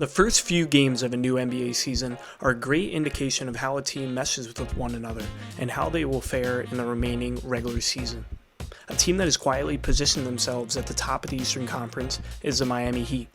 The first few games of a new NBA season are a great indication of how a team meshes with one another and how they will fare in the remaining regular season. A team that has quietly positioned themselves at the top of the Eastern Conference is the Miami Heat.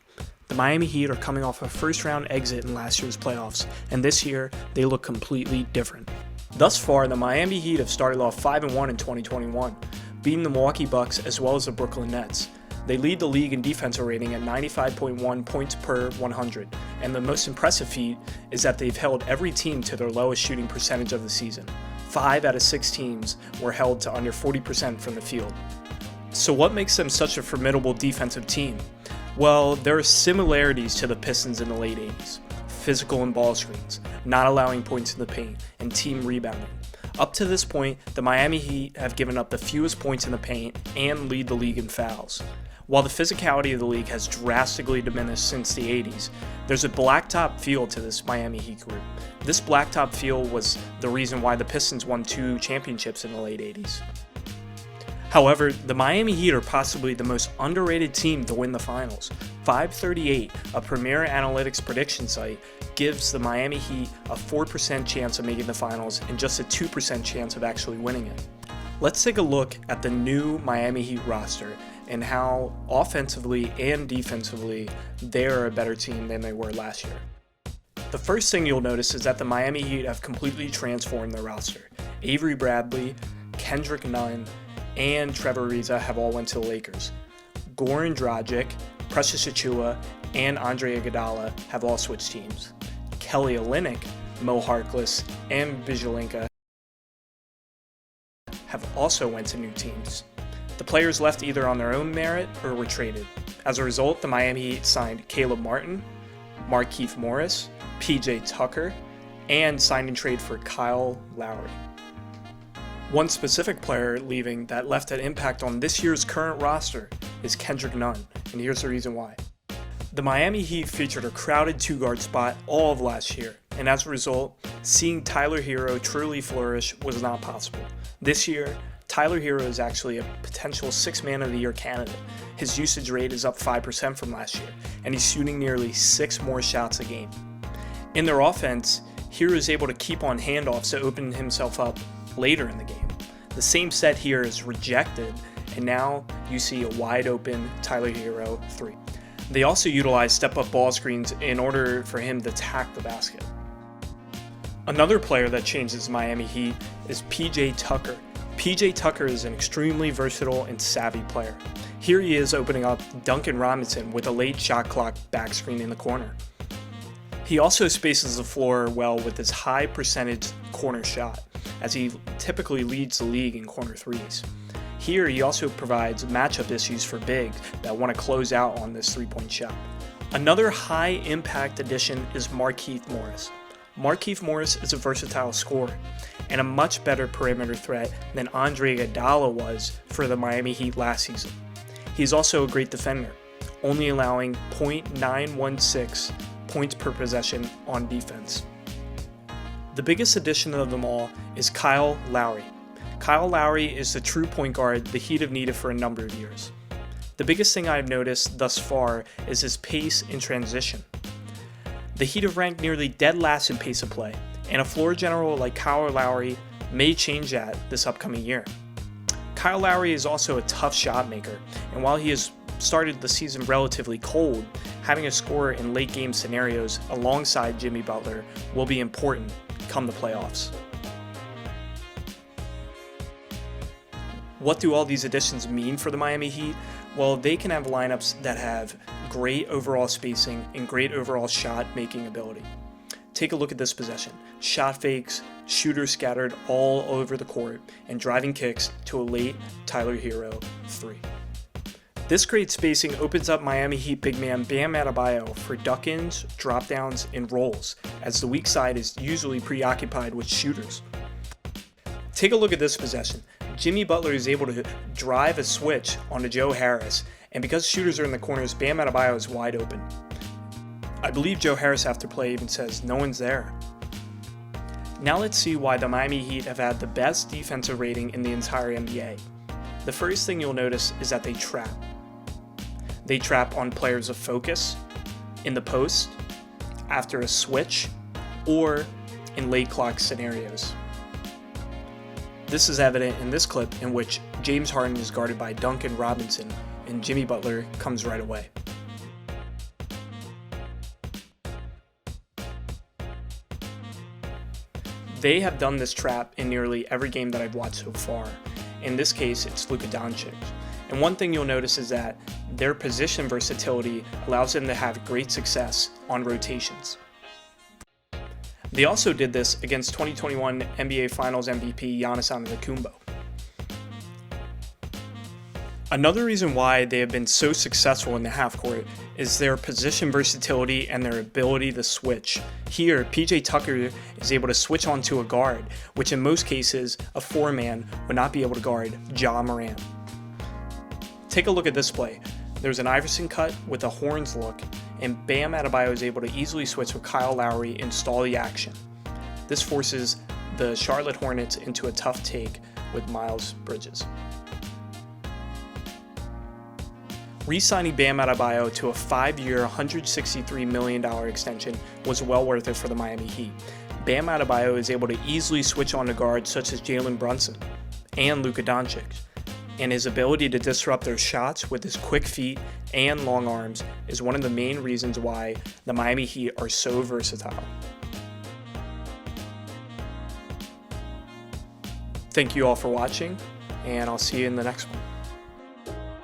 The Miami Heat are coming off a first-round exit in last year's playoffs, and this year they look completely different. Thus far, the Miami Heat have started off 5-1 in 2021, beating the Milwaukee Bucks as well as the Brooklyn Nets. They lead the league in defensive rating at 95.1 points per 100, and the most impressive feat is that they've held every team to their lowest shooting percentage of the season. 5 out of 6 teams were held to under 40% from the field. So what makes them such a formidable defensive team? Well, there are similarities to the Pistons in the late 80s. Physical and ball screens, not allowing points in the paint, and team rebounding. Up to this point, the Miami Heat have given up the fewest points in the paint and lead the league in fouls. While the physicality of the league has drastically diminished since the 80s, there's a blacktop feel to this Miami Heat group. This blacktop feel was the reason why the Pistons won 2 championships in the late 80s. However, the Miami Heat are possibly the most underrated team to win the finals. 538, a premier analytics prediction site, gives the Miami Heat a 4% chance of making the finals and just a 2% chance of actually winning it. Let's take a look at the new Miami Heat roster and how offensively and defensively they are a better team than they were last year. The first thing you'll notice is that the Miami Heat have completely transformed their roster. Avery Bradley, Kendrick Nunn, and Trevor Ariza have all went to the Lakers. Goran Dragic, Precious Achiuwa, and Andre Iguodala have all switched teams. Kelly Olynyk, Mo Harkless, and Vigilanka have also went to new teams. The players left either on their own merit or were traded. As a result, the Miami Heat signed Caleb Martin, Markieff Morris, PJ Tucker, and signed and trade for Kyle Lowry. One specific player leaving that left an impact on this year's current roster is Kendrick Nunn, and here's the reason why. The Miami Heat featured a crowded 2-guard spot all of last year, and as a result, seeing Tyler Hero truly flourish was not possible. This year, Tyler Hero is actually a potential 6th Man of the Year candidate. His usage rate is up 5% from last year, and he's shooting nearly 6 more shots a game. In their offense, Hero is able to keep on handoffs to open himself up later in the game. The same set here is rejected, and now you see a wide open Tyler Hero 3. They also utilize step-up ball screens in order for him to attack the basket. Another player that changes Miami Heat is PJ Tucker. PJ Tucker is an extremely versatile and savvy player. Here he is opening up Duncan Robinson with a late shot clock back screen in the corner. He also spaces the floor well with his high percentage corner shot, as he typically leads the league in corner threes. Here he also provides matchup issues for bigs that want to close out on this 3-point shot. Another high impact addition is Markieff Morris. Markieff Morris is a versatile scorer and a much better perimeter threat than Andre Iguodala was for the Miami Heat last season. He's also a great defender, only allowing .916 points per possession on defense. The biggest addition of them all is Kyle Lowry. Kyle Lowry is the true point guard the Heat have needed for a number of years. The biggest thing I've noticed thus far is his pace in transition. The Heat have ranked nearly dead last in pace of play, and a floor general like Kyle Lowry may change that this upcoming year. Kyle Lowry is also a tough shot maker, and while he has started the season relatively cold, having a scorer in late game scenarios alongside Jimmy Butler will be important come the playoffs. What do all these additions mean for the Miami Heat? Well, they can have lineups that have great overall spacing and great overall shot making ability. Take a look at this possession. Shot fakes, shooters scattered all over the court, and driving kicks to a late Tyler Hero 3. This great spacing opens up Miami Heat big man Bam Adebayo for duck-ins, drop-downs, and rolls, as the weak side is usually preoccupied with shooters. Take a look at this possession. Jimmy Butler is able to drive a switch onto Joe Harris, and because shooters are in the corners, Bam Adebayo is wide open. I believe Joe Harris after play even says, "No one's there." Now let's see why the Miami Heat have had the best defensive rating in the entire NBA. The first thing you'll notice is that they trap. They trap on players of focus, in the post, after a switch, or in late clock scenarios. This is evident in this clip in which James Harden is guarded by Duncan Robinson and Jimmy Butler comes right away. They have done this trap in nearly every game that I've watched so far. In this case, it's Luka Doncic. And one thing you'll notice is that their position versatility allows them to have great success on rotations. They also did this against 2021 NBA Finals MVP Giannis Antetokounmpo. Another reason why they have been so successful in the half court is their position versatility and their ability to switch. Here, PJ Tucker is able to switch onto a guard, which in most cases, a four-man would not be able to guard Ja Morant. Take a look at this play. There's an Iverson cut with a Horns look, and Bam Adebayo is able to easily switch with Kyle Lowry and stall the action. This forces the Charlotte Hornets into a tough take with Miles Bridges. Re-signing Bam Adebayo to a 5-year, $163 million extension was well worth it for the Miami Heat. Bam Adebayo is able to easily switch on to guards such as Jalen Brunson and Luka Doncic, and his ability to disrupt their shots with his quick feet and long arms is one of the main reasons why the Miami Heat are so versatile. Thank you all for watching, and I'll see you in the next one.